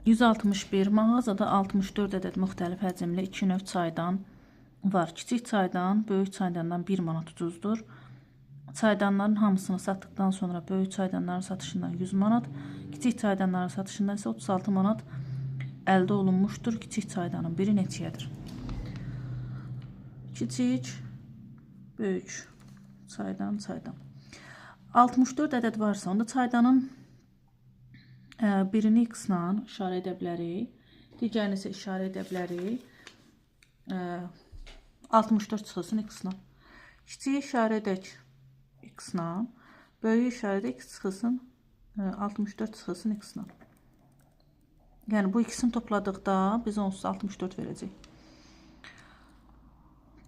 161. Mağazada 64 ədəd müxtəlif həcmli 2 növ çaydan var. Kiçik çaydan böyük çaydandan 1 manat ucuzdur. Çaydanların hamısını satdıqdan sonra böyük çaydanların satışından 100 manat, kiçik çaydanların satışından isə 36 manat əldə olunmuşdur. Kiçik çaydanın biri neçəyədir? Kiçik, böyük çaydan. 64 ədəd varsa, onda çaydanın birini x-la işarə edə bilərik. Digərini isə işarə edə bilərik. 64 çıxılsın x-la. Kiçiyi işarə edək x-la. Böyüyü işarə edək x çıxılsın 64 çıxılsın x-la. Yəni bu ikisini topladıqda biz onsuz 64 verəcək.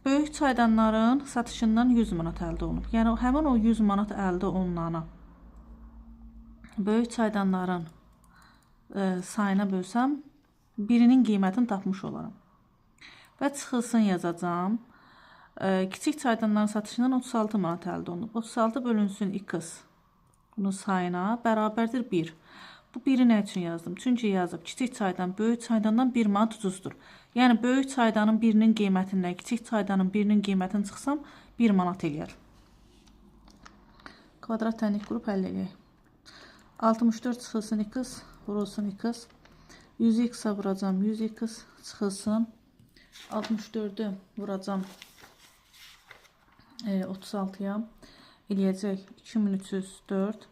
Böyük çaydanların satışından 100 manat əldə olunub. Yəni həmin o 100 manat əldə olunana böyük çaydanların sayına bölsəm, birinin qiymətini tapmış olaram. Və çıxılsın yazacağım. Kiçik çaydanların satışından 36 manat əldə olunub. 36 bölünsün x bunun sayına bərabərdir 1. Bu 1-i nə üçün yazdım? Çünki yazıb kiçik çaydan böyük çaydandan 1 manat ucuzdur. Yəni böyük çaydanın birinin qiymətindən kiçik çaydanın birinin qiymətini çıxsam 1 manat eləyər. Kvadrat tənlik qrup həll eləyək. 64 çıxılsın x vurulsun x. 100 x-a vuracam 100 x çıxılsın. 64'ü vuracam 36'ya. Eləyəcək 2304.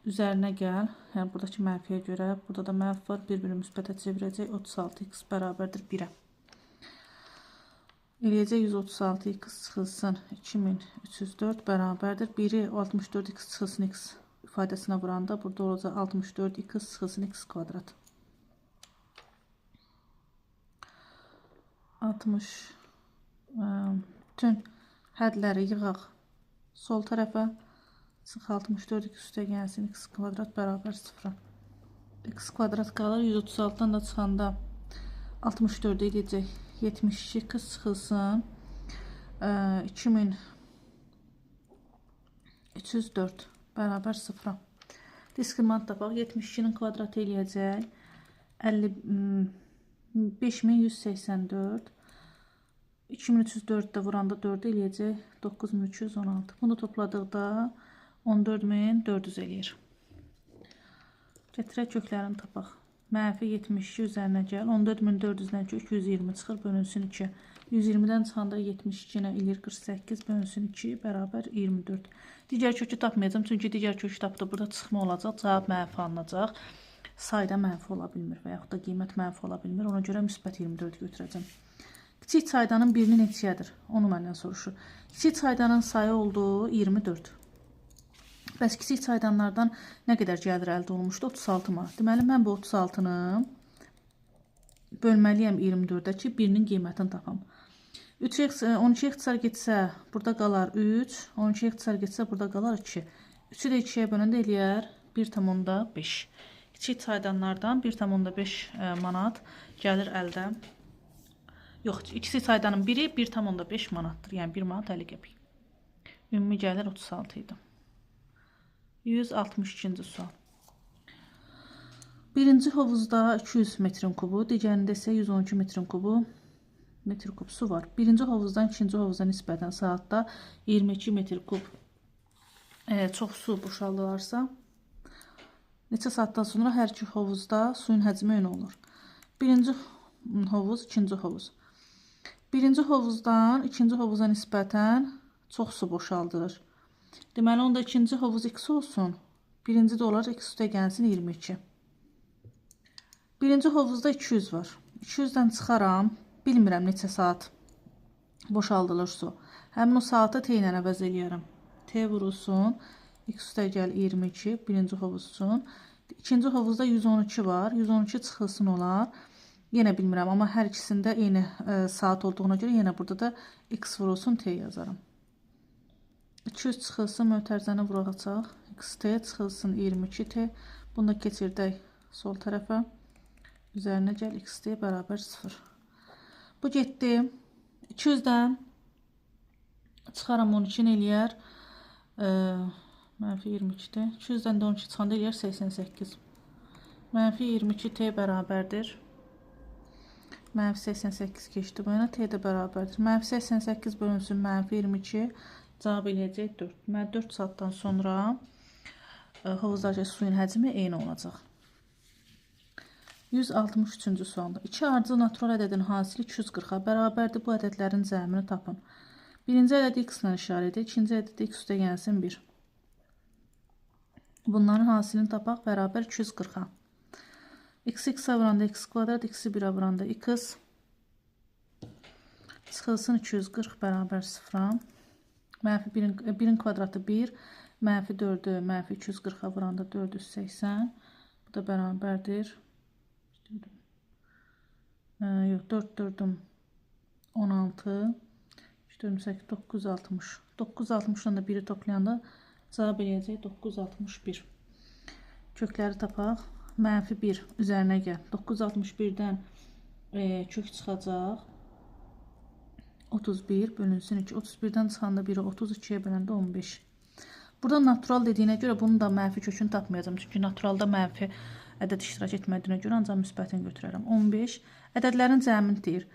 Üzərinə gəl. Yəni buradakı mənfiyə görə, burada da mənfi var. Bir-birini müsbətə çevirəcək. 36x bərabərdir 1-ə. Eləyəcək 136x çıxılsın 2304 bərabərdir 1-i 64x çıxılsın x ifadəsinə vuranda burada olacaq 64x çıxılsın x kvadrat. 60 bütün hədləri yığaq sol tərəfə. Çıx 64 x üstə gəlsin x kvadrat bərabər 0. X kvadrat qalır 136-dan da çıxanda 64-də edəcək 72 x çıxılsın 2304 bərabər 0. Diskriminant tapaq 72-nin kvadratı eləyəcək 5184. 2304-də vuranda 4 eləyəcək 9316. Bunu topladıqda 14400 eləyir. Gətirək köklərini tapaq. Mənfi 72 üzərinə gəl. 14400-dən kök 120 çıxır, bölünsün 2. 120-dən çıxanda 72-nə eləyir 48, bölünsün 2 bərabər 24. Digər kökü tapmayacağım, çünki digər kökü tapdı. Burada çıxma olacaq, cavab mənfi alınacaq. Sayda mənfi ola bilmir və yaxud da qiymət mənfi ola bilmir. Ona görə müsbət 24 götürəcəm. Kiçik çaydanın birini neçəyədir? Onu məndən soruşur. Kiçik çaydanın sayı olduğu 24. Bəs kiçik çaydanlardan nə qədər gəlir əldə olunmuşdu? 36 manat. Deməli, mən bu 36-nı bölməliyəm 24-də ki, birinin qiymətini tapam. 12 ixtisar getsə, burada qalar 3. 12 ixtisar getsə, burada qalar 2. 3-ü də 2-yə böləndə eləyər 1,5. Kiçik çaydanlardan 1,5 manat gəlir əldə. Yox, ikisi çaydanın biri 1,5 manatdır. Yəni 1 manat 50 qəpik. Ümumi gəlir 36 idi. 162-ci sual. Birinci hovuzda 200 metrin kubu, digərində isə 112 metrin kubu metr kub su var. Birinci hovuzdan ikinci hovuza nisbətən saatda 22 metr kub çox su boşaldılarsa, neçə saatdan sonra hər iki hovuzda suyun həcmi eyni olur. Birinci hovuz, ikinci hovuz. Birinci hovuzdan ikinci hovuza nisbətən çox su boşaldılır. Deməli, onda ikinci hovuz x olsun. Birinci də olar x üstə gəlsin 22. Birinci hovuzda 200 var. 200-dən çıxaram. Bilmirəm neçə saat boşaldılır su. Həmin o saatı t ilə əvəz eləyərəm. T vurulsun. X üstə gəl 22. Birinci hovuz üçün. İkinci hovuzda 112 var. 112 çıxılsın olar. Yenə bilmirəm, amma hər ikisində eyni saat olduğuna görə yenə burada da x vurulsun t yazaram. 200 çıxılsın, mötərizəni vuracaq. Xt çıxılsın 22t. Bunu da keçirdək sol tərəfə. Üzərinə gəl xt bərabər 0. Bu getdi. 200-dən çıxaram 12 eləyər. Mənfi 22-dir. 200-dən də 12 çıxanda eləyər 88. Mənfi 22 t bərabərdir. Mənfi 88 keçdi bu yana. T də bərabərdir. Mənfi 88 bölünsün mənfi 22. Cavab eləyəcək 4. Deməli 4 saatdan sonra hovuzdakı suyun həcmi eyni olacaq. 163-cü sualda 2 ardıcıl natural ədədin hasili 240-a bərabərdir. Bu ədədlərin cəmini tapın. Birinci ədəd x ilə işarə edir. İkinci ədəd x üstə gəlsin 1. Bunların hasilini tapaq bərabər 240-a. X-a vuranda x kvadrat, x-i 1-ə vuranda x. Çıxılsın 240 bərabər 0-a. Mənfi 1-in kvadratı 1. Mənfi 4-ü mənfi 240-a vuranda 480. Bu da bərabərdir. Yox, 4 4-üm 16. 28, 960. 960'dan da 1'i toplayanda cavab eləyəcək 961. Kökləri tapaq. Mənfi 1 üzərinə gəl. 961-dən kök çıxacaq. 31 bölünsün 2. 31-dən çıxanda 1'i 32'yə böləndə 15. Burada natural dediyinə görə bunun da mənfi kökünü tapmayacağım. Çünki naturalda mənfi ədəd iştirak etmədiyinə görə ancaq müsbətini götürərəm. 15. Ədədlərin cəmini deyir.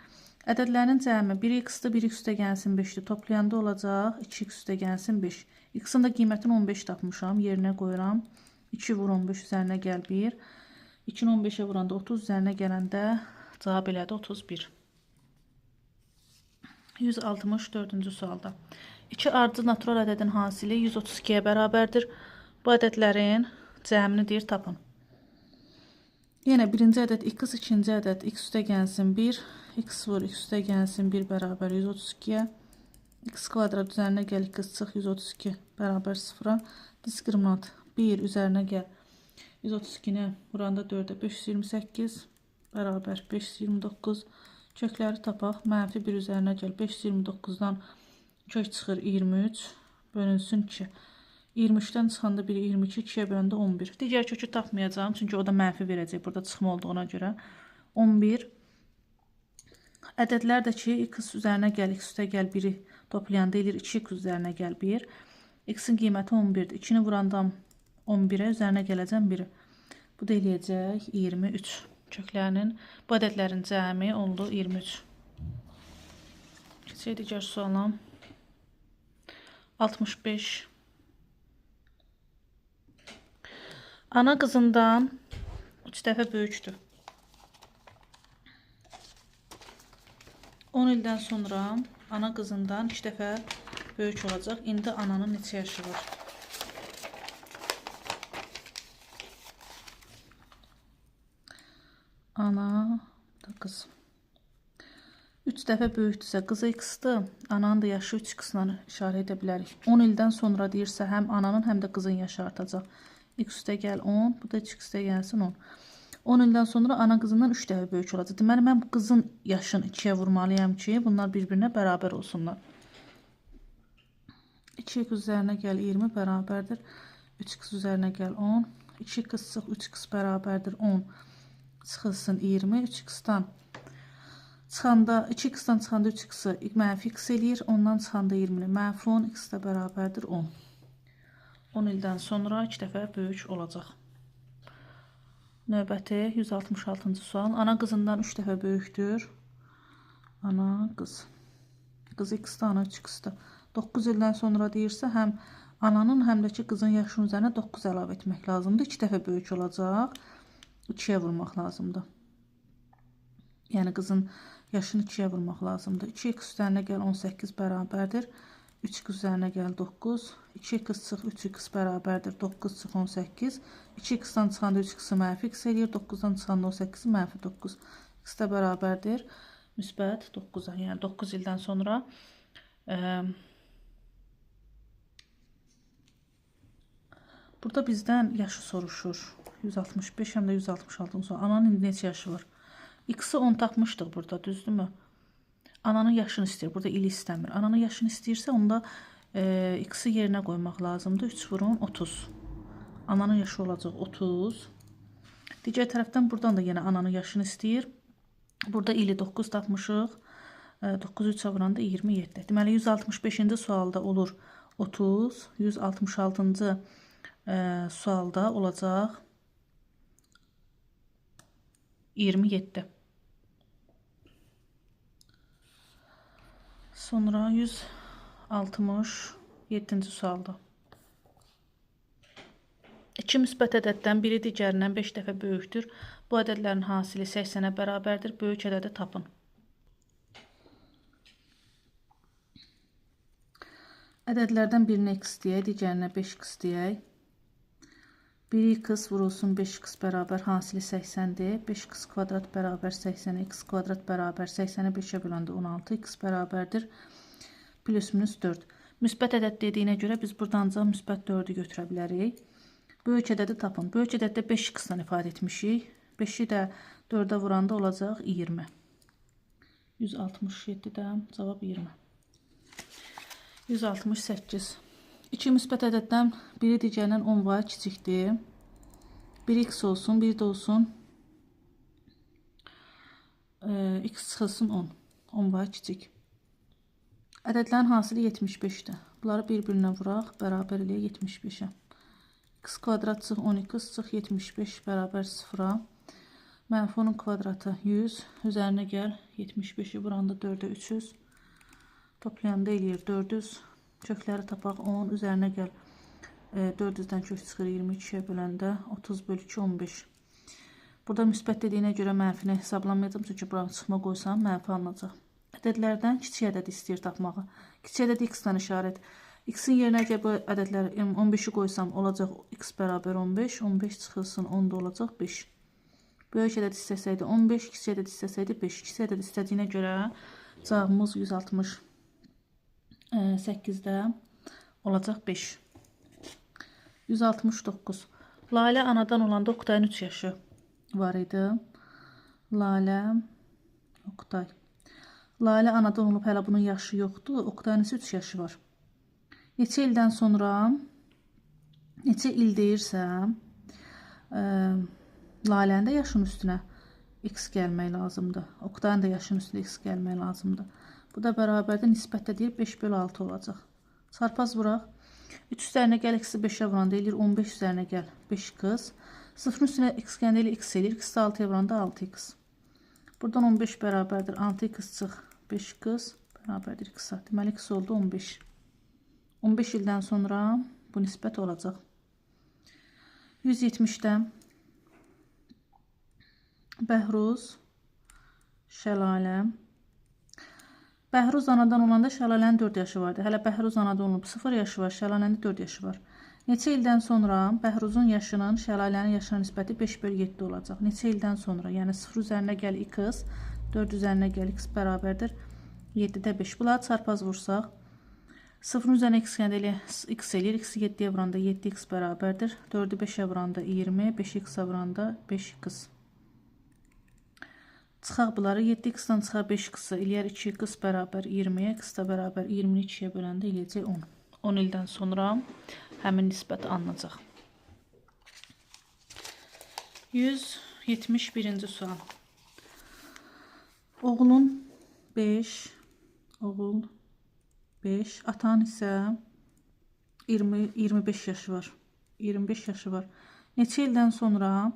Ədədlərin cəmi 1x-dır, 1x üstə gəlsin 5-dir. Toplayanda olacaq 2x üstə gəlsin 5. X-in də qiymətini 15 tapmışam. Yerinə qoyuram. 2 vur 15 üzərinə gəl 1. 2-ni 15'ə vuranda 30 üzərinə gələndə cavab elədi 31. 164-cü sualda 2 ardıcıl natural ədədin hasili 132'yə bərabərdir. Bu ədədlərin cəmini deyir tapın. Yenə birinci ədəd x, ikinci ədəd x üstə gəlsin 1. X vur x üstə gəlsin 1 bərabər 132'yə. X kvadrat üzərinə gəl 2 çıx 132 bərabər 0'a. Diskriminant 1 üzərinə gəl. 132'ni vuranda 4'ə 528 bərabər 529. Kökləri tapaq. Mənfi 1 üzərinə gəl. 529'dan kök çıxır 23 bölünsün 2. 23'dən çıxanda 1 22, 2'yə böləndə 11. Digər kökü tapmayacağım çünki o da mənfi verəcək burada çıxma olduğuna görə. 11. Ədədlər də ki x üzərinə gəl, x üstə gəl 1'i toplayanda eləyir 2x üzərinə gəl 1. X-in qiyməti 11'dir. 2'ni vuranda 11'ə üzərinə gələcəm 1'i. Bu da eləyəcək 23. Köklərinin bu ədədlərin cəmi oldu 23. Keçək digər suala. 65. Ana qızından 3 dəfə böyükdür. 10 ildən sonra ana qızından 2 dəfə böyük olacaq. İndi ananın neçə yaşı var? Ana da qız. 3 dəfə böyükdürsə qızı x-dır. Ananın da yaşı 3x-la işarə edə bilərik. 10 ildən sonra deyirsə həm ananın həm də qızın yaşı artacaq. X üstə gəl 10, bu da x üstə gəlsin 10. 10 ildən sonra ana qızından 3 dəfə böyük olacaq. Deməli mən qızın yaşını 2'yə vurmalıyam ki, bunlar bir-birinə bərabər olsunlar. 2x üzərinə gəl 20 bərabərdir. 3x üzərinə gəl 10. 2x çıx 3x bərabərdir 10. Çıxılsın 20. 3x-dan çıxanda 2x-dan çıxanda 3x-i mənfi x eləyir. Ondan çıxanda 20'ni mənfi 10. X də bərabərdir 10. 10 ildən sonra 2 dəfə böyük olacaq. Növbəti 166-cı sual. Ana qızından 3 dəfə böyükdür. Ana qız. Qız x-də, ana 3x-də. 9 ildən sonra deyirsə həm ananın həm də ki qızın yaşının üzərinə 9 əlavə etmək lazımdır. 2 dəfə böyük olacaq. 2'yə vurmaq lazımdır. Yəni qızın yaşını 2'yə vurmaq lazımdır. 2x üzərinə gəl 18 bərabərdir. 3x üzərinə gəl 9. 2x çıx 3x bərabərdir. 9 çıx 18. 2x-dan çıxanda 3x-i mənfi x eləyir. 9-dan çıxanda 18-i mənfi 9. X də bərabərdir. Müsbət 9'a. Yəni 9 ildən sonra burada bizdən yaşı soruşur. 165 həm də 166 sonra. Ananın indi neçə yaşı var? X-i 10 tapmışdıq burada, düzdürmü? Ananın yaşını istəyir. Burada ili istəmir. Ananın yaşını istəyirsə onda x-i yerinə qoymaq lazımdır. 3 vurun 30. Ananın yaşı olacaq 30. Digər tərəfdən buradan da yenə ananın yaşını istəyir. Burada ili 9 tapmışıq. 9'u 3'ə vuranda 27. Deməli 165-ci sualda olur 30. 166-cı sualda olacaq 27. Sonra 167-ci sualda. İki müsbət ədəddən biri digərindən 5 dəfə böyükdür. Bu ədədlərin hasili 80-ə bərabərdir. Böyük ədədi tapın. Ədədlərdən birini x deyək, digərinə 5x deyək. 1x vurulsun 5x bərabər hasili 80-dir. 5x kvadrat bərabər 80, x kvadrat bərabər 80-i 5-ə böləndə 16, x bərabərdir plus minus 4. Müsbət ədəd dediyinə görə biz buradan ancaq müsbət 4-ü götürə bilərik. Böyük ədədi tapın. Böyük ədəddə 5x-dan ifadə etmişik. 5-i də 4-ə vuranda olacaq 20. 167-də cavab 20. 168. İki müsbət ədəddən biri digərindən 10 var kiçikdir. 1x olsun, biri də olsun x çıxılsın 10. 10 var kiçik. Ədədlərin hasili 75-dir. Bunları bir-birinə vuraq, bərabər eləyək 75-ə. X kvadrat çıx 12, çıx 75 bərabər 0-a. Mənfi 10-un kvadratı 100. Üzərinə gəl 75-i vuranda 4-ə 300. Toplayanda eləyir 400. Kökləri tapaq 10. Üzərinə gəl 400-dən kök çıxır 22-yə böləndə 30 bölü 2 15. Burada müsbət dediyinə görə mənfini hesablamayacağım. Çünki bura çıxma qoysam mənfi alınacaq. Ədədlərdən kiçik ədəd istəyir tapmağı. Kiçik ədəd x-dan işarət. X-in yerinə gəl bu ədədləri 15-i qoysam olacaq x bərabər 15. 15 çıxılsın 10 da olacaq 5. Böyük ədəd istəsəydi 15, kiçik ədəd istəsəydi 5. Kiçik ədəd istədiyinə görə cavabımız 168-də olacaq 5. 169. Lalə anadan olanda Oqtayın 3 yaşı var idi. Lalə, Oqtay. Lalə anadan olub, hələ bunun yaşı yoxdur. Oqtayın 3 yaşı var. Neçə ildən sonra, neçə il deyirsə, Lalənin də yaşının üstünə x gəlmək lazımdır. Oqtayın da yaşının üstünə x gəlmək lazımdır. Bu da bərabərdə nisbətdə deyir 5 bölü 6 olacaq. Çarpaz vuraq. 3 üzərinə gəl x-i 5-ə vuranda eləyir 15 üzərinə gəl 5x. 0-ın üstünə x gəndə eləyir x eləyir. X-i 6-ya vuranda 6x. Buradan 15 bərabərdir 6x çıx 5x bərabərdir x-a. Deməli x oldu 15. 15 ildən sonra bu nisbət olacaq. 170-də Bəhruz, Şəlalə. Bəhruz anadan olanda Şəlalənin 4 yaşı vardı. Hələ Bəhruz anadan olub 0 yaşı var, Şəlalənin 4 yaşı var. Neçə ildən sonra Bəhruzun yaşının Şəlalənin yaşına nisbəti 5 bölü 7 olacaq. Neçə ildən sonra, yəni 0 üzərinə gəl x, 4 üzərinə gəl x bərabərdir 7-də 5. Bunları çarpaz vursaq, 0-ın üzərinə x gəndə x eləyir. X-i 7-yə vuranda 7x bərabərdir. 4-ü 5-ə vuranda 20, 5x-ə vuranda 5x. Çıxaq bunları 7x-dan çıxaq 5x-ı eləyər 2x bərabər 20-yə, x da bərabər 20-ni 2-yə böləndə eləyəcək 10. 10 ildən sonra həmin nisbət alınacaq. 171-ci sual. Oğlun 5, oğul 5, atan isə 25 yaşı var. 25 yaşı var. Neçə ildən sonra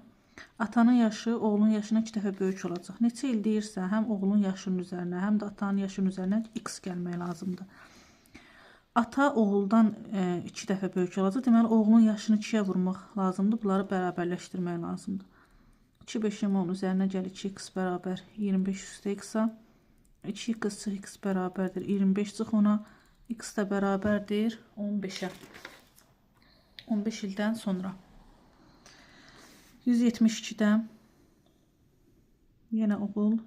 atanın yaşı oğlun yaşına 2 dəfə böyük olacaq. Neçə il deyirsə, həm oğlun yaşının üzərinə, həm də atanın yaşının üzərinə x gəlmək lazımdır. Ata oğuldan 2 dəfə böyük olacaq. Deməli, oğlun yaşını 2-yə vurmaq lazımdır. Bunları bərabərləşdirmək lazımdır. 2 5-in 10 üzərinə gəl 2x bərabər 25 üstə x-a. 2x çıx x bərabərdir 25 çıx 10-a. X də bərabərdir 15-ə. 15 ildən sonra. 172-də yenə oğul,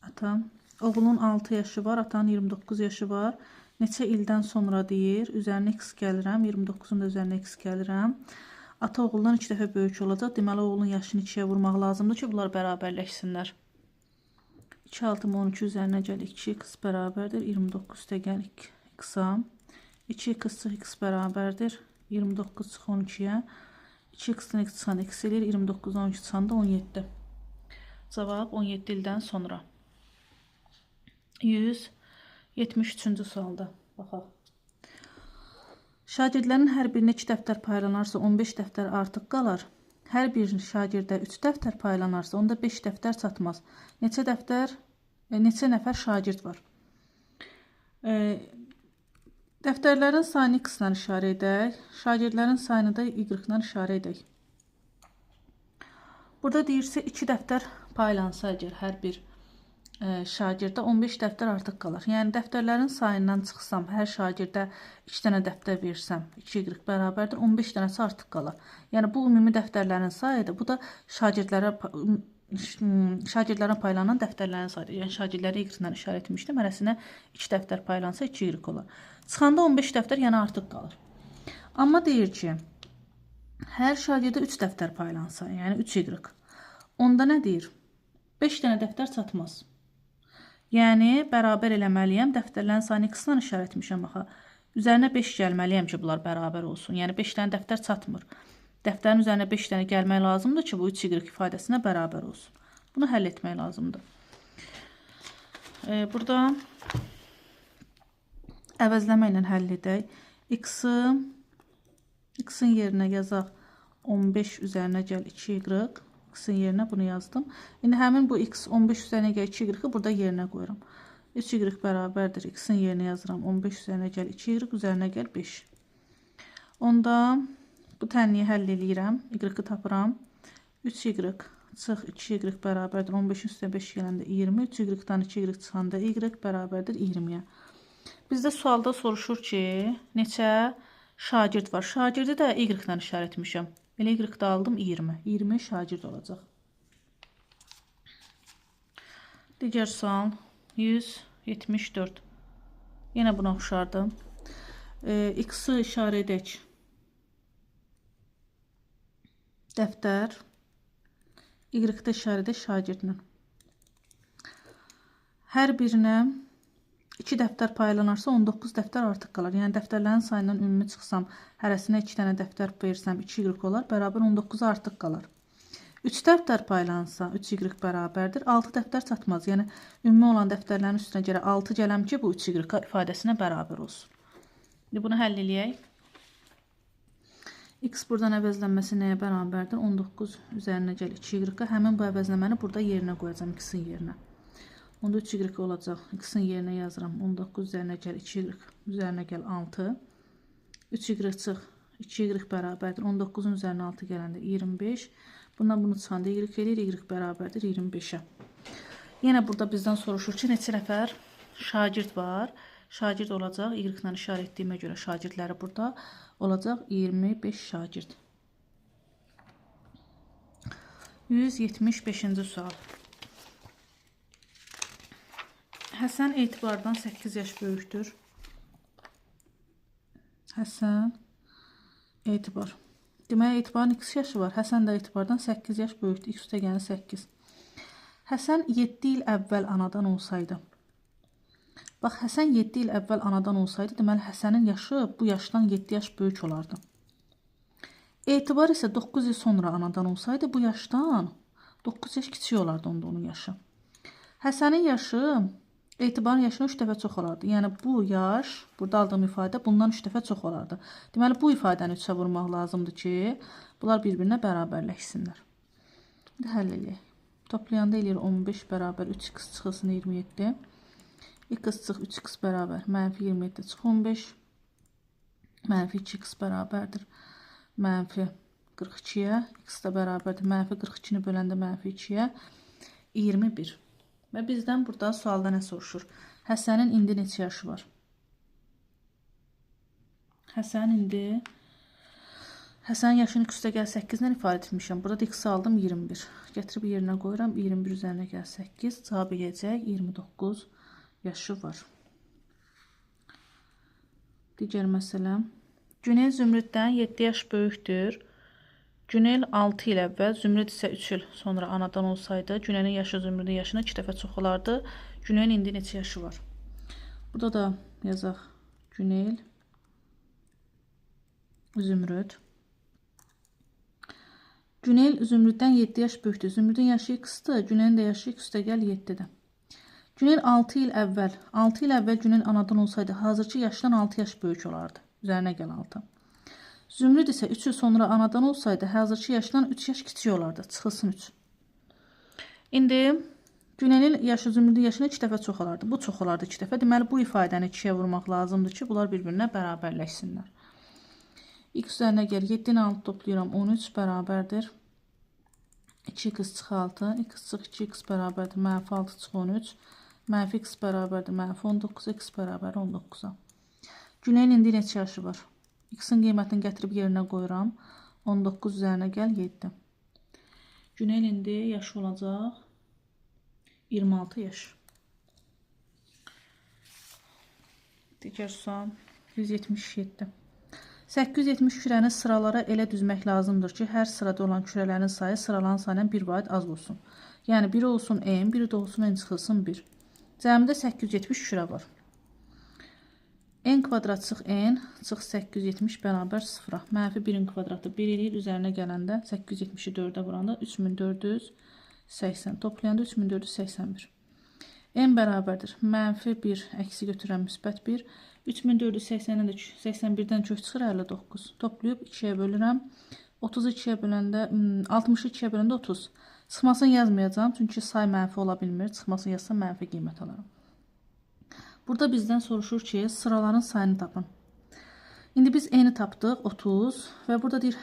ata. Oğlun 6 yaşı var, atanın 29 yaşı var. Neçə ildən sonra deyir, üzərinə x gəlirəm, 29-un da üzərinə x gəlirəm. Ata oğuldan 2 dəfə böyük olacaq. Deməli, oğlun yaşını 2-yə vurmaq lazımdır ki, bunlar bərabərləşsinlər. 2 6 12 üzərinə gəl 2x bərabərdir 29 də gəl x-a. 2x çıx x bərabərdir 29 çıx 12-yə. 2x-dən x çıxan x eləyir 29-dan 12 çıxanda 17. Cavab 17 ildən sonra. 173-cü sualda baxaq. Şagirdlərin hər birinə 2 dəftər paylanarsa 15 dəftər artıq qalar. hər bir şagirdə 3 dəftər paylanarsa, onda 5 dəftər çatmaz. Neçə nəfər şagird var? Dəftərlərin sayını x-la işarə edək. Şagirdlərin sayını da y-la işarə edək. Burada deyirsə 2 dəftər paylansa əgər hər bir şagirdə 15 dəftər artıq qalır. Yəni dəftərlərin sayından çıxsam, hər şagirdə 2 dənə dəftər versəm, 2y bərabərdir, 15 dənəsi artıq qalır. Yəni bu ümumi dəftərlərin sayıdır. Bu da şagirdlərə paylanan dəftərlərin sayıdır. Yəni şagirdləri y-la işarə etmişdim. Hərəsinə 2 dəftər paylansa 2y olar. Çıxanda 15 dəftər yəni artıq qalır. Amma deyir ki, hər şagirdə 3 dəftər paylansa, yəni 3y. Onda nə deyir? 5 dənə dəftər çatmaz. Yəni, bərabər eləməliyəm. Dəftərlərin sayını x-la işarə etmişəm. Üzərinə 5 gəlməliyəm ki, bunlar bərabər olsun. Yəni, 5 dənə dəftər çatmır. Dəftərin üzərinə 5 dənə gəlmək lazımdır ki, bu 3y ifadəsinə bərabər olsun. Bunu həll etmək lazımdır. Burada əvəzləmə ilə həll edək. X-in yerinə yazaq 15 üzərinə gəl 2y. X-in yerinə bunu yazdım. İndi həmin bu x 15 üzərinə gəl 2y burada yerinə qoyuram. 3y bərabərdir. X-in yerinə yazıram. 15 üzərinə gəl 2y üzərinə gəl 5. Onda bu tənliyi həll eləyirəm. Y-i tapıram. 3y çıx 2y bərabərdir. 15-in üstə 5 gələndə 20. 3y-dan 2y çıxanda y bərabərdir 20-yə. Bizdə sualda soruşur ki, neçə şagird var? Şagirdi də y-la işarə etmişəm. Elə y-da aldım 20. 20 şagird olacaq. Digər sual 174. Yenə buna oxşardı. X-i işarə edək. Dəftər. Y-də işarə edək şagirdlə. Hər birinə 2 dəftər paylanarsa 19 dəftər artıq qalar. Yəni dəftərlərin sayından ümumi çıxsam, hərəsinə 2 dənə dəftər versəm 2y olar, bərabər 19 artıq qalar. 3 dəftər paylansa 3y bərabərdir. 6 dəftər çatmaz. Yəni ümumi olan dəftərlərin üstünə görə 6 gələm ki, bu 3y ifadəsinə bərabər olsun. İndi bunu həll eləyək. X buradan əvəzlənməsi nəyə bərabərdir? 19 üzərinə gəl 2y. Həmin bu əvəzləməni burada yerinə qoyacam x-in yerinə. Onda 3y olacaq. X-in yerinə yazıram. 19 üzərinə gəl 2y üzərinə gəl 6. 3y çıx 2y bərabərdir. 19-un üzərinə 6 gələndə 25. Bundan bunu çıxanda y eləyir. Y bərabərdir 25-ə. Yenə burada bizdən soruşur ki, neçə nəfər şagird var? Şagird olacaq. Y-la işarə etdiyimə görə şagirdləri burada olacaq 25 şagird. 175-ci sual. Həsən etibardan 8 yaş böyükdür. Həsən etibar. Deməli, etibarın x yaşı var. Həsən də etibardan 8 yaş böyükdür. X üstəgəni 8. Həsən 7 il əvvəl anadan olsaydı. Bax, Həsən 7 il əvvəl anadan olsaydı, deməli, Həsənin yaşı bu yaşdan 7 yaş böyük olardı. Etibar isə 9 il sonra anadan olsaydı, bu yaşdan 9 yaş kiçik olardı onda onun yaşı. Həsənin yaşı etibarın yaşına 3 dəfə çox olardı. Yəni, bu yaş, burada aldığım ifadə bundan 3 dəfə çox olardı. Deməli, bu ifadəni 3-ə vurmaq lazımdır ki, bunlar bir-birinə bərabərləşsinlər. İndi həll eləyək. Toplayanda eləyir 15 bərabər 3x çıxılsın 27. X çıx 3x bərabər mənfi 27 çıx 15. Mənfi 2x bərabərdir. Mənfi 42-yə. X da bərabərdir. Mənfi 42-ni böləndə mənfi 2-yə. 21. Və bizdən burada sualda nə soruşur? Həsənin indi neçə yaşı var? Həsənin yaşını x üstə gəl 8-lə ifadə etmişəm. Burada x aldım 21. Gətirib yerinə qoyuram. 21 üzərinə gəl 8. Cavab eləyəcək 29 yaşı var. Digər məsələm. Günel Zümrüddən 7 yaş böyükdür. Günel 6 il əvvəl, Zümrüd isə 3 il sonra anadan olsaydı, Günelin yaşı Zümrüdün yaşına 2 dəfə çox olardı. Günelin indi neçə yaşı var? Burada da yazaq Günel, Zümrüd. Günel Zümrüddən 7 yaş böyükdür. Zümrüdün yaşı x-dır, Günelin də yaşı x üstə gəl 7-dir. Günel 6 il əvvəl Günel anadan olsaydı, hazırki yaşdan 6 yaş böyük olardı. Üzərinə gəl 6. Zümrüd isə 3 il sonra anadan olsaydı, hazırki yaşdan 3 yaş kiçik olardı. Çıxılsın 3. İndi Günelin yaşı Zümrüdün yaşına 2 dəfə çox olardı. Bu çox olardı 2 dəfə. Deməli, bu ifadəni 2-yə vurmaq lazımdır ki, bunlar bir-birinə bərabərləşsinlər. X üzərinə gəl. 7-ni 6 toplayıram. 13 bərabərdir. 2x çıx 6. X çıx 2x bərabərdir. Mənfi 6 çıx 13. Mənfi x bərabərdir. Mənfi 19. X bərabər 19-a. Güneyin indi neçə yaşı var? X-in qiymətini gətirib yerinə qoyuram. 19 üzərinə gəl 7. Güneyin indi yaşı olacaq 26 yaş. Digər sual 177. 870 kürəni sıralara elə düzmək lazımdır ki, hər sırada olan kürələrin sayı sıraların sayından 1 vaid az olsun. Yəni, biri olsun n, biri də olsun n çıxılsın 1. Cəmdə 870 kürə var. N kvadrat çıx n, çıx 870 bərabər 0-a. Mənfi 1-in kvadratı 1 eləyir. Üzərinə gələndə 870-i 4-ə vuranda 3480. Toplayanda 3481. N bərabərdir. Mənfi 1, əksi götürən müsbət 1. 3481-dən kök çıxır 59. Toplayıb 2-yə bölürəm. 32-yə böləndə, 62-yə böləndə 30. Çıxmasını yazmayacağım, çünki say mənfi ola bilmir. Çıxmasını yazsam mənfi qiymət alaram. Burada bizdən soruşur ki, sıraların sayını tapın. İndi biz n-i tapdıq, 30. Və burada deyir,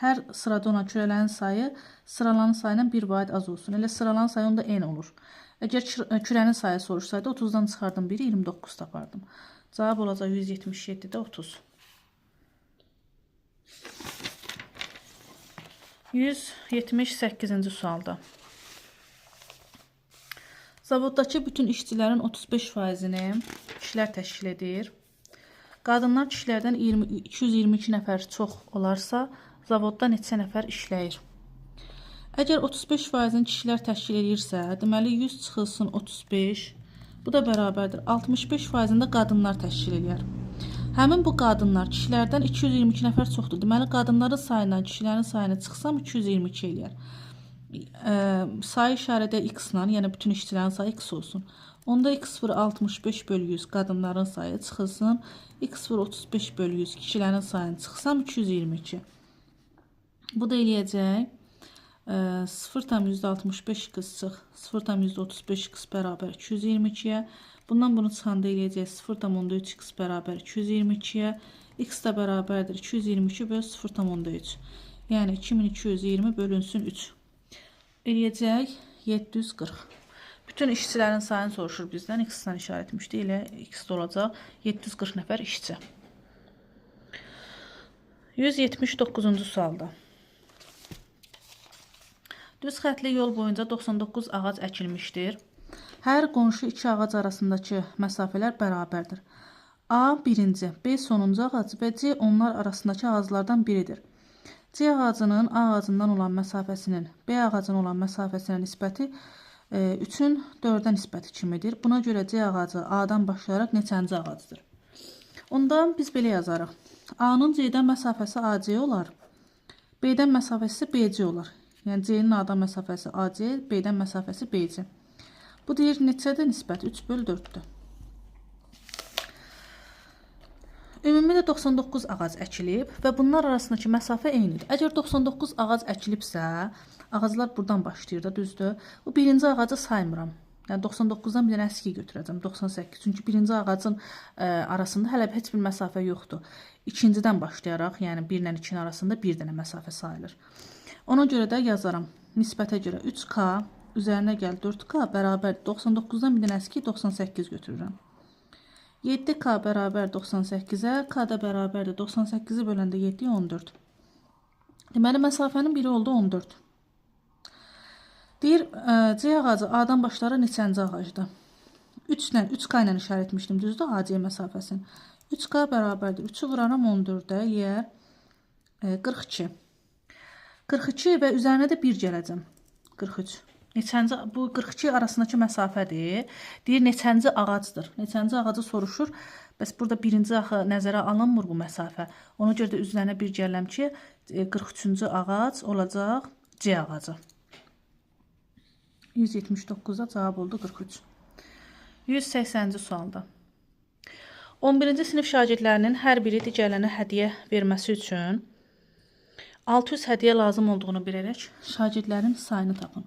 hər sırada olan kürələrin sayı sıraların sayından 1 vaid az olsun. Elə sıraların sayı onda n olur. Əgər kürənin sayı soruşsaydı, 30-dan çıxardım 1-i, 29 tapardım. Cavab olacaq 177-də 30. 178-ci sualda. Zavoddakı bütün işçilərin 35%-ni kişilər təşkil edir. Qadınlar kişilərdən 222 nəfər çox olarsa, zavodda neçə nəfər işləyir? Əgər 35%-ni kişilər təşkil edirsə, deməli 100 çıxılsın 35, bu da bərabərdir. 65%-ni də qadınlar təşkil edir. Həmin bu qadınlar kişilərdən 222 nəfər çoxdur. Deməli, qadınların sayından kişilərin sayını çıxsam 222 eləyər. Sayı işarədə x-la, yəni bütün işçilərin sayı x olsun. Onda x0 65 bölü 100 qadınların sayı çıxılsın. x0 35 bölü 100 kişilərin sayını çıxsam 222. Bu da eləyəcək. 0,65 qız çıx. 0,35 qız bərabər 222-yə. Bundan bunu çıxanda eləyəcək 0,3 x bərabər 222-yə. X də bərabərdir 222 bölü 0,3. Yəni 2220 bölünsün 3. Eləyəcək 740. Bütün işçilərin sayını soruşur bizdən. X-dən işarət etmişdi. Elə X olacaq 740 nəfər işçi. 179-cu sualda. Düz xətli yol boyunca 99 ağac əkilmişdir. Hər qonşu iki ağac arasındakı məsafələr bərabərdir. A birinci, B sonuncu ağac və C onlar arasındakı ağaclardan biridir. C ağacının A ağacından olan məsafəsinin B ağacına olan məsafəsinə nisbəti 3-ün 4-ə nisbəti kimidir. Buna görə C ağacı A-dan başlayaraq neçənci ağacdır? Onda biz belə yazarıq. A-nın C-dən məsafəsi AC olar. B-dən məsafəsi BC olar. Yəni C-nin A-dan məsafəsi AC, B-dən məsafəsi BC. Bu deyir neçədir nisbət? 3 bölü 4-dür. Ümumidə 99 ağac əkilib və bunlar arasındakı məsafə eynidir. Əgər 99 ağac əkilibsə, ağaclar buradan başlayır da, düzdür. Bu birinci ağacı saymıram. Yəni 99-dan bir dənə əski götürəcəm, 98. Çünki birinci ağacın arasında hələ heç bir məsafə yoxdur. İkincidən başlayaraq, yəni 1 ilə 2-nin arasında bir dənə məsafə sayılır. Ona görə də yazaram. Nisbətə görə 3K üzərinə gəl 4K bərabər 99-dan bir dənə əski 98 götürürəm. 7K bərabər 98-ə, K da bərabərdir 98-i böləndə 7-yə 14. Deməli, məsafənin biri oldu 14. Deyir, C ağacı A-dan başlayaraq neçənci ağacdır? 3K ilə işarət etmişdim, düzdür, AC məsafəsini. 3K bərabərdir. 3-ü vuraram 14-də, eləyər 42. 42 və üzərinə də 1 gələcəm. 43. Neçənci, bu 42 arasındakı məsafədir. Deyir, neçənci ağacdır. Neçənci ağacı soruşur. Bəs burada birinci axı nəzərə alınmır bu məsafə. Ona görə də üzərinə 1 gələm ki, 43-cü ağac olacaq C ağacı. 179-da cavab oldu 43. 180-ci sualda. 11-ci sinif şagirdlərinin hər biri digərlərinə hədiyyə verməsi üçün 600 hədiyyə lazım olduğunu bilərək şagirdlərin sayını tapın.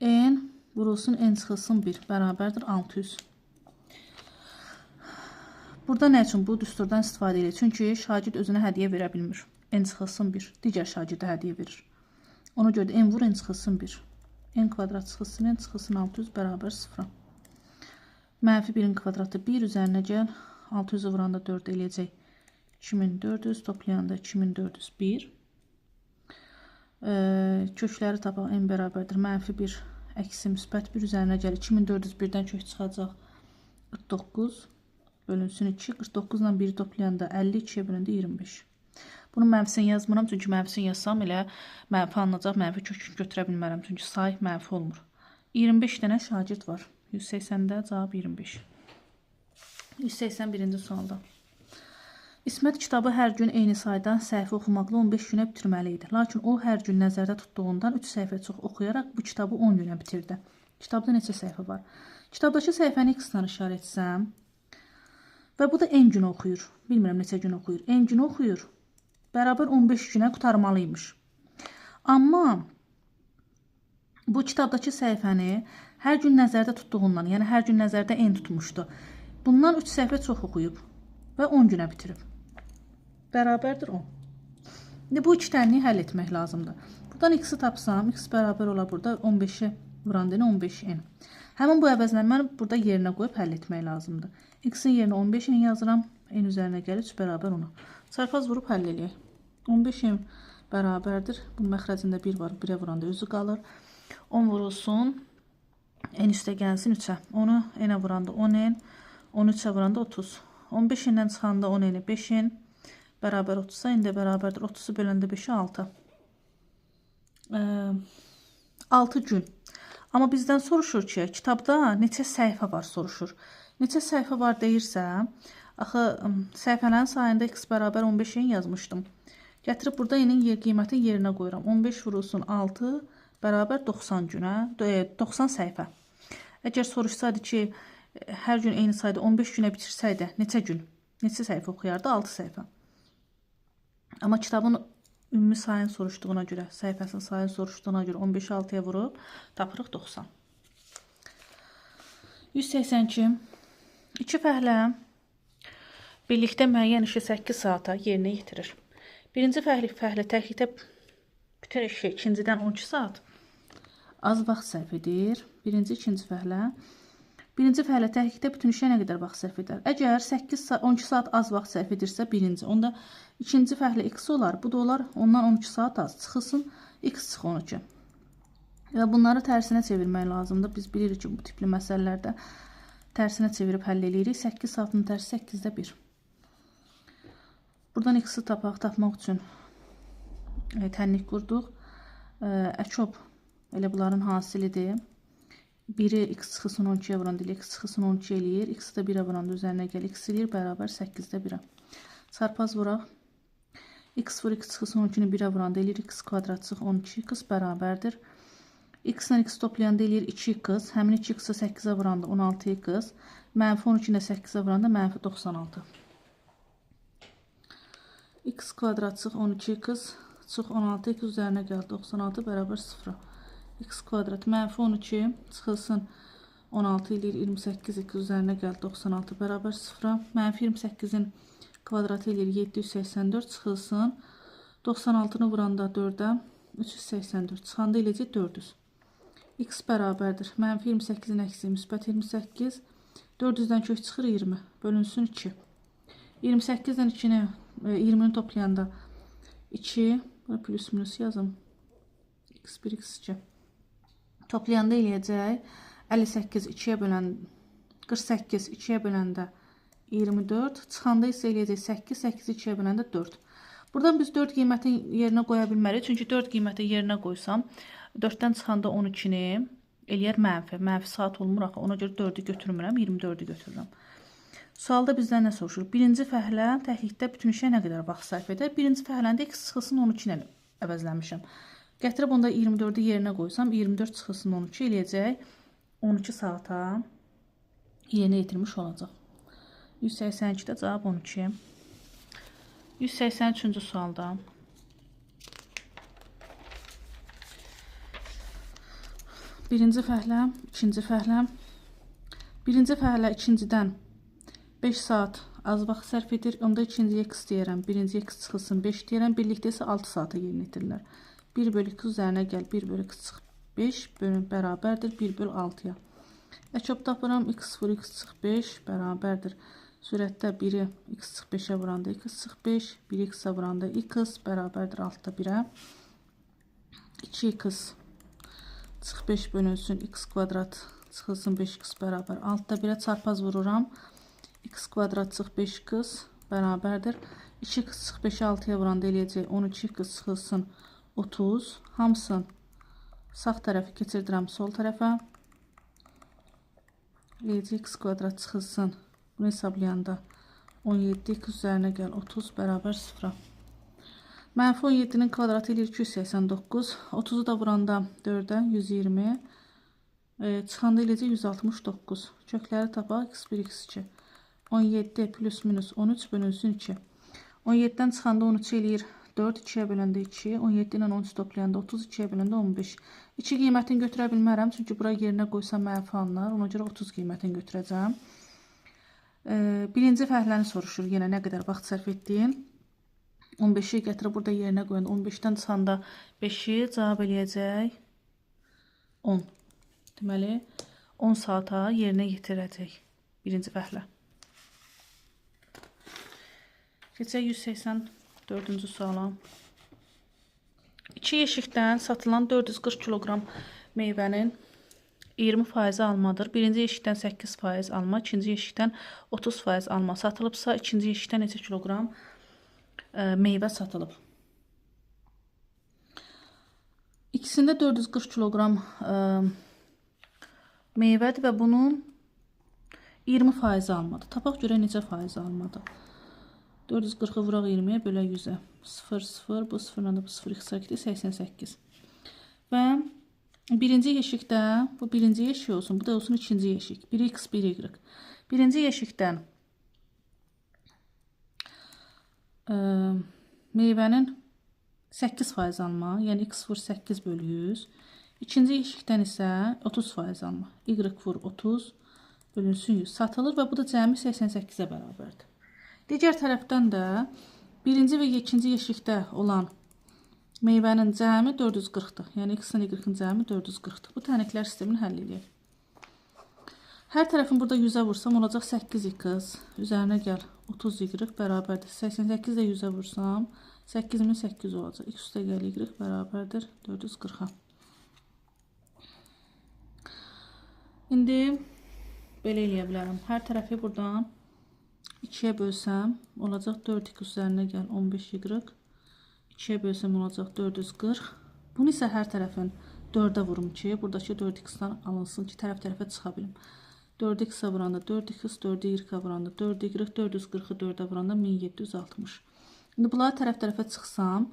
N vurulsun n çıxılsın 1 bərabərdir 600. Burada nə üçün bu düsturdan istifadə edir? Çünki şagird özünə hədiyyə verə bilmir. N çıxılsın 1. Digər şagirdə hədiyyə verir. Ona görə də n vur n çıxılsın 1. N kvadrat çıxılsın n çıxılsın 600 bərabər 0. Mənfi 1-in kvadratı 1 üzərinə gəl. 600-ü vuranda 4 eləyəcək. 2400 toplayanda 2401. Kökləri tapaq n bərabərdir. Mənfi 1 əksi müsbət 1 üzərinə gəl. 2401-dən kök çıxacaq 49 bölünsün 2. 49 ilə 1 toplayanda 52-yə bölündə 25. Bunu mənfisini yazmıram. Çünki mənfisini yazsam elə mənfi alınacaq. Mənfi kök götürə bilmərəm. Çünki say mənfi olmur. 25 dənə şagird var. 180-də cavab 25. 181-ci sualda. İsmət kitabı hər gün eyni sayda səhifə oxumaqla 15 günə bitirməli idi. Lakin o hər gün nəzərdə tutduğundan 3 səhifə çox oxuyaraq bu kitabı 10 günə bitirdi. Kitabda neçə səhifə var? Kitabdakı səhifəni x-dan işarə etsəm və bu da n gün oxuyur. Bilmirəm neçə gün oxuyur. N gün oxuyur. Bərabər 15 günə qutarmalıymış. Amma bu kitabdakı səhifəni hər gün nəzərdə tutduğundan, yəni hər gün nəzərdə n tutmuşdu. Bundan 3 səhifə çox oxuyub və 10 günə bitirib. Bərabərdir 10. İndi bu iki tənliyi həll etmək lazımdır. Buradan x-i tapsam, x bərabər ola burada 15-i vuranda 15n. Həmin bu əvəzlənməni burada yerinə qoyub həll etmək lazımdır. X-in yerinə 15n yazıram, n üzərinə gəlir 3 bərabər 10. Çarpaz vurub həll eləyək. 15n bərabərdir. Bunun məxrəcində 1 var, 1-ə vuranda özü qalır. 10 vurulsun, n üstə gəlsin 3-ə. 10-u n-ə vuranda 10n, 13-ə vuranda 30. 15-dən çıxanda 10n-i 5n, bərabər 30-a, indi bərabərdir 30-u böləndə 5-i 6. 6 gün. Amma bizdən soruşur ki, kitabda neçə səhifə var soruşur. Neçə səhifə var deyirsə, axı səhifələrin sayında x bərabər 15n yazmışdım. Gətirib burada n-in qiymətin yerinə qoyuram. 15 vurulsun 6 bərabər 90 günə, 90 səhifə. Əgər soruşsaydı ki, hər gün eyni sayda 15 günə bitirsəydi, neçə gün, neçə səhifə oxuyardı? 6 səhifə. Amma kitabın ümumi sayını soruşduğuna görə, səhifəsinin sayını soruşduğuna görə 15-i 6-ya vurub, tapırıq 90. 182. İki fəhlə birlikdə müəyyən işi 8 saata yerinə yetirir. Birinci fəhlə təklikdə bütün işi ikincidən 12 saat az vaxt sərf edir. Birinci, ikinci fəhlə. Birinci fəhlə təklikdə bütün işə nə qədər vaxt sərf edər? Əgər 12 saat az vaxt sərf edirsə birinci, onda ikinci fəhlə x olar. Bu da olar ondan 12 saat az. Çıxılsın x çıx 12. Və bunları tərsinə çevirmək lazımdır. Biz bilirik ki, bu tipli məsələlərdə tərsinə çevirib həll edirik. 8 saatın tərsi 8-də 1. Buradan x-i tapmaq üçün tənlik qurduq. Əkob elə bunların hasilidir. 1-i x çıxısın 12-yə vuranda x çıxısın 12 eləyir. X-i də 1-ə vuranda üzərinə gəl x eləyir. Bərabər 8-də 1-ə. Çarpaz vuraq. X vur x çıxısın 12-ni 1-ə vuranda eləyir. X kvadrat çıx 12x bərabərdir. X-lə x toplayanda eləyir 2x. Həmin 2x-i 8-ə vuranda 16x. Mənfi 12-nə 8-ə vuranda mənfi 96. X kvadrat çıx 12x çıx 16x üzərinə gəl 96 bərabər 0. X kvadrat mənfi 12 çıxılsın 16 eləyir 28 x üzərinə gəl 96 bərabər 0. Mənfi 28-in kvadratı eləyir 784 çıxılsın 96-nı vuranda 4-ə 384 çıxanda eləyəcək 400. X bərabərdir. Mənfi 28-in əksi müsbət 28 400-dən kök çıxır 20 bölünsün 2. 28-dən 2-ni 20-ni toplayanda 2 plus minus yazım. X1, X2. Toplayanda eləyəcək 58 2-yə böləndə 48 2-yə böləndə 24. Çıxanda isə eləyəcək 8 8 2-yə böləndə 4. Buradan biz 4 qiymətin yerinə qoya bilmərik. Çünki 4 qiyməti yerinə qoysam 4-dən çıxanda 12-ni eləyər mənfi. Mənfi saat olmur axı. Ona görə 4-ü götürmürəm. 24-ü götürürəm. Sualda bizdən nə soruşur? Birinci fəhlə təklikdə bütün işə nə qədər vaxt sərf edər? Birinci fəhləndə x çıxılsın 12 ilə əvəzləmişəm. Gətirib onda 24-ü yerinə qoysam 24 çıxılsın 12 eləyəcək 12 saata yerinə yetirmiş olacaq. 182-də cavab 12. 183-cü sualda birinci fəhlə, ikinci fəhlə. Birinci fəhlə ikincidən 5 saat az vaxt sərf edir. Onda ikinciyə x deyərəm. Birinciyə x çıxılsın 5 deyərəm. Birlikdə isə 6 saata yerinə yetirirlər. 1 bölü 2 üzərinə gəl. 1 bölü x çıx 5 bərabərdir 1 bölü 6-ya. Əkab tapıram. X vur x çıx 5 bərabərdir. Sürətdə 1-i x çıx 5-ə vuranda x çıx 5. 1-i x-ə vuranda x bərabərdir 6-da 1-ə. 2x çıx 5 bölünsün x kvadrat çıxılsın 5x bərabər 6-da 1-ə çarpaz vururam. X kvadrat çıx 5x bərabərdir. 2x çıx 5-ə 6-ya vuranda eləyəcək 12x çıxılsın 30. Hamısın sağ tərəfi keçirdirəm sol tərəfə. Eləyəcək x kvadrat çıxılsın. Bunu hesablayanda 17x üzərinə gəl 30 bərabər 0-a. Mənfi 17-nin kvadratı eləyir 289. 30-u da vuranda 4-ə 120. Çıxanda eləyəcək 169. Kökləri tapaq x1, x2. 17 plus minus 13 bölünsün 2. 17-dən çıxanda 13 eləyir 4, 2-yə böləndə 2. 17 ilə 13 toplayanda 30, 2-yə böləndə 15. 2 qiymətini götürə bilmərəm. Çünki bura yerinə qoysam mənfi alınar. Ona görə 30 qiymətini götürəcəm. Birinci fəhləni soruşur. Yenə nə qədər vaxt sərf etdiyin. 15-i gətirib burada yerinə qoyanda 15-dən çıxanda 5-i cavab eləyəcək 10. Deməli 10 saata yerinə yetirəcək birinci fəhlə. Keçək 184-cü suala. 2 yeşikdən satılan 440 kiloqram meyvənin 20% almadır. Birinci yeşikdən 8% alma, ikinci yeşikdən 30% alma satılıbsa, ikinci yeşikdən neçə kiloqram meyvə satılıb. İkisində 440 kiloqram meyvədir və bunun 20% almadır. Tapaq görə necə faiz almadı. 440-ı vuraq 20-yə bölə 100-ə. 0, 0, bu 0-la da bu 0 x-ə 88. Və birinci yeşikdə, bu birinci yeşik olsun, bu da olsun ikinci yeşik. 1x, 1y. Birinci yeşikdən meyvənin 8% alma, yəni x vur 8 bölü 100. İkinci yeşikdən isə 30% alma. Y vur 30 bölünsün 100 satılır və bu da cəmi 88-ə bərabərdir. Digər tərəfdən də birinci və ikinci yeşikdə olan meyvənin cəmi 440-dır. Yəni x-in y-in cəmi 440-dır. Bu tənəklər sistemini həll edək. Hər tərəfin burada 100-ə vursam olacaq 8x. Üzərinə gəl 30y bərabərdir. 88 də 100-ə vursam 8800 olacaq. X üstə gəl y bərabərdir 440-a. İndi belə eləyə bilərəm. Hər tərəfi buradan 2-yə bölsəm olacaq 4x üzərinə gəl 15y. 2-yə bölsəm olacaq 440. Bunu isə hər tərəfin 4-ə vurum ki, buradakı 4x-dan alınsın ki, tərəf-tərəfə çıxa bilim. 4x-ə vuranda 4x, 4-ü y-ə vuranda 4y, 440-ı 4-ə vuranda 1760. İndi bunları tərəf-tərəfə çıxsam,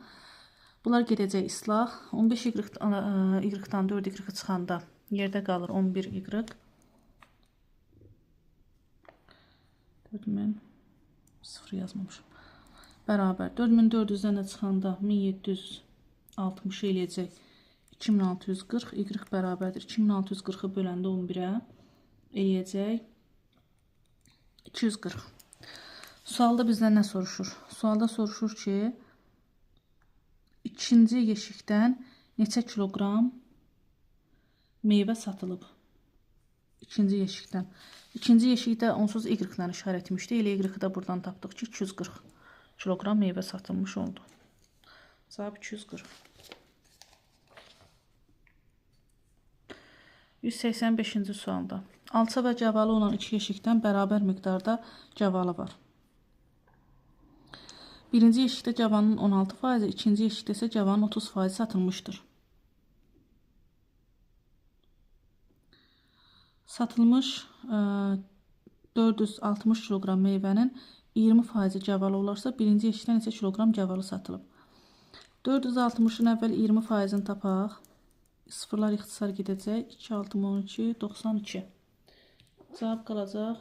bunlar gedəcək islah. 15y-dan 4y çıxanda yerdə qalır 11y. 4000 0 yazmamışım. Bərabər 4400-dən də çıxanda 1760 eləyəcək 2640. Y bərabərdir 2640-ı böləndə 11-ə eləyəcək 240. Sualda bizdən nə soruşur? Sualda soruşur ki, ikinci yeşikdən neçə kiloqram meyvə satılıb? İkinci yeşikdən. İkinci yeşikdə onsuz y-lə işarət etmişdi. Elə y-i də buradan tapdıq ki, 240 kiloqram meyvə satılmış oldu. Cavab 240. 185-ci sualda. Alça və cavalı olan iki yeşikdən bərabər miqdarda cavalı var. Birinci yeşikdə cavanın 16%, ikinci yeşikdə isə cavanın 30% satılmışdır. Satılmış 460 kiloqram meyvənin 20% cavalı olarsa, birinci yeşikdən neçə kiloqram cavalı satılıb. 460-ın əvvəl 20%-ni tapaq. Sıfırlar ixtisar gedəcək. 2, 6, 12, 92. Cavab qalacaq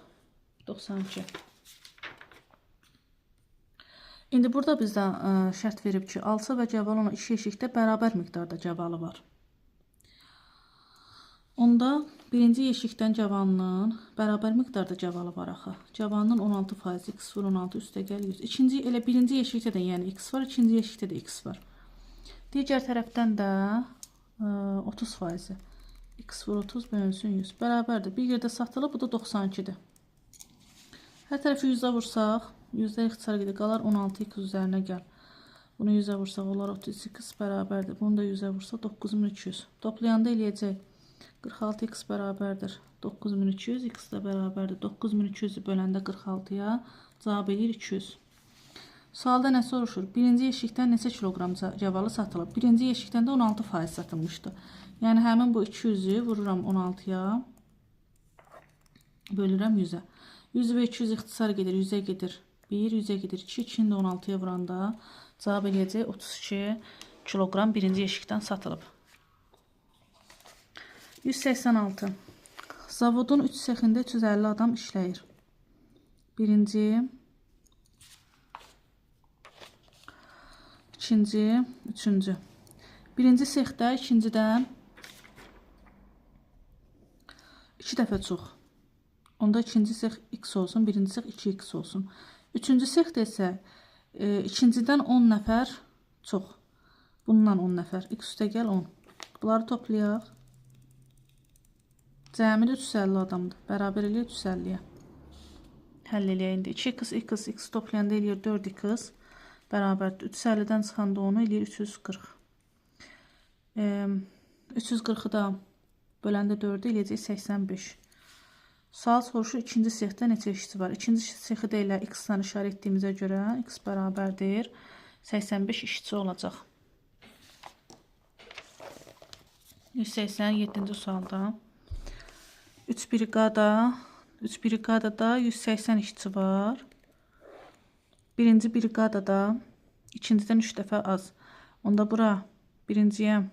92. İndi burada bizdən şərt verib ki, alça və cəvalı olan iki yeşikdə bərabər miqdarda cəvalı var. Onda birinci yeşikdən cavanlının bərabər miqdarda cəvalı var axı. Cavanlının 16%, x vur 16 üstə gəl 100. Elə birinci yeşikdə də yəni x var, ikinci yeşikdə də x var. Digər tərəfdən də 30%. X vur 30 bölünsün 100. Bərabərdir. Bir yerdə satılıb, bu da 92-dir. Hər tərəfi 100-ə vursaq, 100-də ixtisar gedir, qalar 16x üzərinə gəl. Bunu 100-ə vursaq, olar 32x bərabərdir. Bunu da 100-ə vursaq, 9200. Toplayanda eləyəcək. 46x bərabərdir. 9200, x də bərabərdir. 9200-ü böləndə 46-ya cavab eləyir 200. Sualda nə soruşur? Birinci yeşikdən neçə kiloqram cəvalı satılıb? Birinci yeşikdən də 16% satılmışdı. Yəni həmin bu 200-ü vururam 16-ya, bölürəm 100-ə. 100 və 200 ixtisar gedir, 100-ə gedir 1, 100-ə gedir 2, 2-ni də 16-ya vuranda cavab eləyəcək 32 kiloqram birinci yeşikdən satılıb. 186. Zavodun 3 sexində 350 adam işləyir. Birinci, ikinci, üçüncü. Birinci sexdə ikincidən 2 dəfə çox. Onda ikinci sex x olsun, birinci sex 2x olsun. Üçüncü sexdə isə ikincidən 10 nəfər çox. Bundan 10 nəfər. X üstə gəl 10. Bunları toplayaq. Cəmili 350 adamdır. Bərabər eləyir 350-yə. Həll eləyək indi. 2x, x toplayanda eləyir 4x. Bərabərdir. 350-dən çıxanda onu eləyir 340. 340-ı da böləndə 4-ü eləyəcək 85. Sual soruşur, ikinci sexdə neçə işçi var? İkinci sexi də elə x-dan işarə etdiyimizə görə x bərabərdir 85 işçi olacaq. 187-ci sualda 3 briqadada 180 işçi var. Birinci briqadada ikincidən 3 dəfə az. Onda bura birinciyə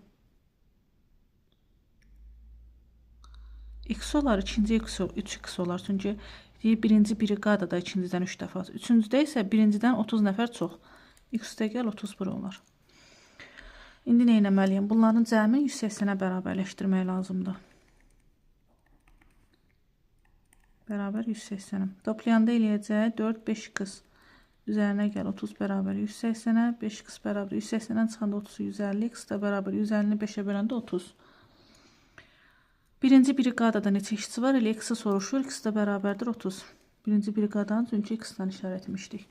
x olar, ikinciyə 3x olar. Çünki birinci briqadada ikincidən 3 dəfə az. Üçüncüdə isə birincidən 30 nəfər çox. X üstə gəl 30 bura olar. İndi nə etməliyəm? Bunların cəmi 180-ə bərabərləşdirmək lazımdır. Bərabər 180. Toplayanda eləyəcək 4, 5x. Üzərinə gəl 30 bərabər 180-ə, 5x bərabər 180-dən çıxanda 30, 150, x də bərabər 150-ni 5-ə böləndə 30. Birinci briqadada neçə işçi var? Elə x-i soruşur, x də bərabərdir 30. Birinci briqadanı çünki x-dan işarət etmişdik.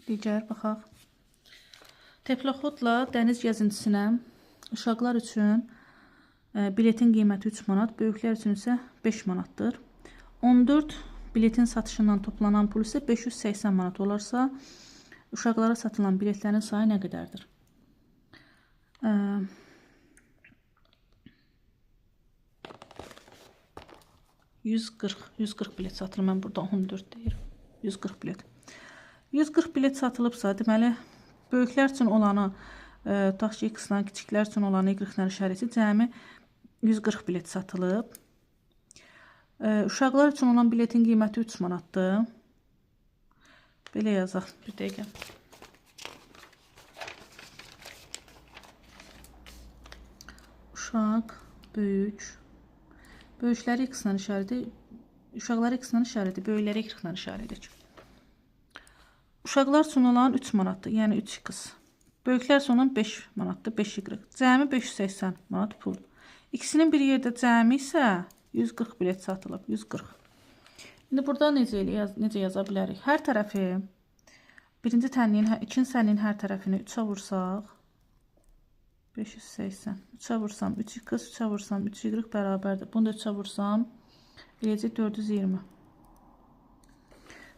Digər baxaq. Teploxodla dəniz gəzintisinə uşaqlar üçün biletin qiyməti 3 manat, böyüklər üçün isə 5 manatdır. 14 biletin satışından toplanan pul isə 580 manat olarsa, uşaqlara satılan biletlərin sayı nə qədərdir? 140 bilet satılır. Mən burada 14 deyirəm. 140 bilet. 140 bilet satılıbsa, deməli, böyüklər üçün olanı, tutaq ki, x-dan, kiçiklər üçün olanı y-dən işarəti cəmi 140 bilet satılıb. Uşaqlar üçün olan biletin qiyməti 3 manatdır. Belə yazaq, bir dəqiqə. Uşaq, böyük. Böyükləri x-dan işarəti, uşaqları x-dan işarəti, böyükləri y-dan işarədir. Uşaqlar üçün olan 3 manatdır, yəni 3x. Böyüklər üçün olan 5 manatdır, 5y. Cəmi 580 manat pul. İkisinin bir yerdə cəmi isə 140 bilet satılıb, 140. İndi burada necə yaza bilərik? Hər tərəfi, birinci tənliyin, ikinci tənliyin hər tərəfini 3-ə vursaq, 580. 3-ə vursam 3x, 3-ə vursam 3y bərabərdir. Bunu da 3-ə vursam, eləyəcək 420.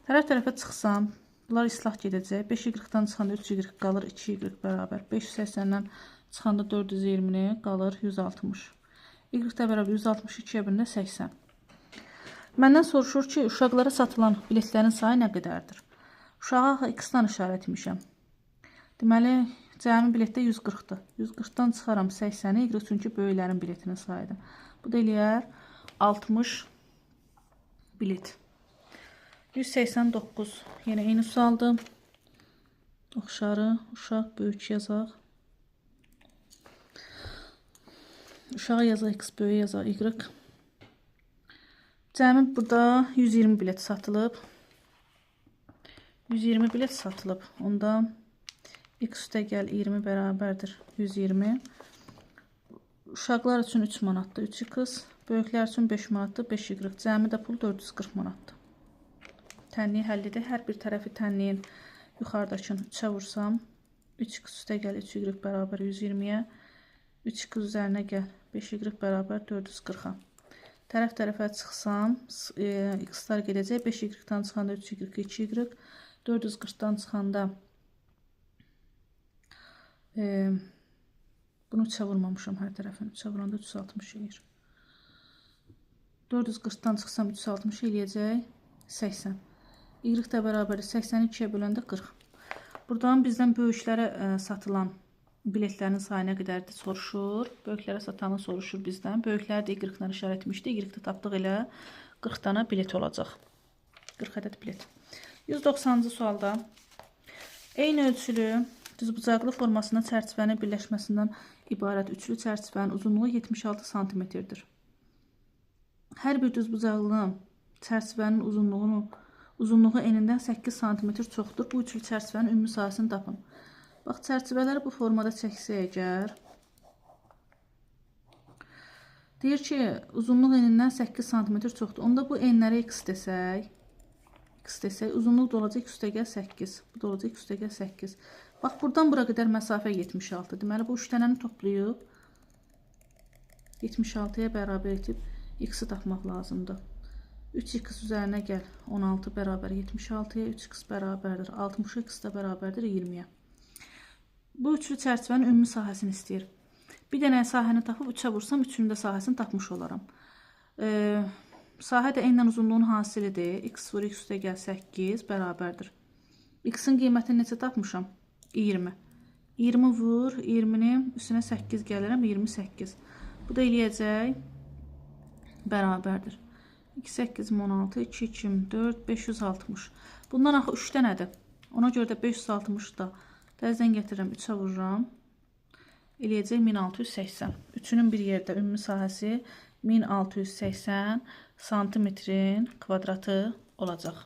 Tərəf-tərəfə çıxsam, bunlar islah gedəcək. 5y-dan çıxanda 3y qalır, 2y bərabər. 580-dən çıxanda 420-ni qalır 160. Y-də bərabər 162-yə birində 80. Məndən soruşur ki, uşaqlara satılan biletlərin sayı nə qədərdir? Uşağa x-dan işarət etmişəm. Deməli, cəmi biletdə 140-dır. 140-dan çıxaram 80-i, y çünki böyüklərin biletinin sayıdır. Bu da eləyər 60 bilet. 189. Yenə eyni sualdır. Oxşarı, uşaq, böyük yazaq. Uşağa yazaq, x, böyük yazaq, y. Cəmi burada 120 bilet satılıb. 120 bilet satılıb. Onda x üstə gəl 20 bərabərdir 120. Uşaqlar üçün 3 manatdır 3x. Böyüklər üçün 5 manatdır 5y. Cəmi də pul 440 manatdır. Tənliyi həll edək. Hər bir tərəfi tənliyin yuxarıdakını 3-ə vursam 3x üstə gəl 3y bərabər 120-yə. 3x üzərinə gəl 5y bərabər 440-a. Tərəf-tərəfə çıxsam x-lar gedəcək. 5y-dan çıxanda 3y, 2y. 440-dan çıxanda bunu 3-ə vurmamışam hər tərəfini. 3-ə vuranda 360 eləyir. 440-dan çıxsam 360 eləyəcək 80. Y də bərabər 82-yə böləndə 40. Buradan bizdən böyüklərə satılan biletlərin sayına qədərdir soruşur. Böyüklərə satanı soruşur bizdən. Böyükləri də Y-dən işarət etmişdi. Y-də tapdıq elə 40 dana bilet olacaq. 40 ədəd bilet. 190-cı sualda eyni ölçülü düzbucaqlı formasına çərçivənin birləşməsindən ibarət üçlü çərçivənin uzunluğu 76 cm-dir. Hər bir düzbucaqlı çərçivənin uzunluğu enindən 8 cm çoxdur. Bu üçlü çərçivənin ümumi sahəsini tapın. Bax, çərçivələri bu formada çəksə əgər, deyir ki, uzunluq enindən 8 cm çoxdur. Onda bu enlərə x desək, uzunluq da olacaq x üstə gəl 8. Bu da olacaq x üstə gəl 8. Bax, buradan bura qədər məsafə 76. Deməli, bu üç dənəni toplayıb 76-ya bərabər etib x-i tapmaq lazımdır. 3x üzərinə gəl 16 bərabər 76-ya, 3x bərabərdir 60, x də bərabərdir 20-yə. Bu üçlü çərçivənin ümumi sahəsini istəyir. Bir dənə sahəni tapıb 3-ə vursam, üçünün də sahəsini tapmış olaram. Sahə də enlə uzunluğun hasilidir. X vur x üstə gəl 8 bərabərdir. X-in qiymətini necə tapmışam? 20. 20 vur, 20-nin üstünə 8 gəlirəm, 28. Bu da eləyəcək bərabərdir. 2, 8, 16, 2, 24, 560. Bundan axı 3 dənədir. Ona görə də 560 da dərzdən gətirirəm, 3-ə vururam. Eləyəcək 1680. Üçünün bir yerdə ümumi sahəsi 1680 santimetrin kvadratı olacaq.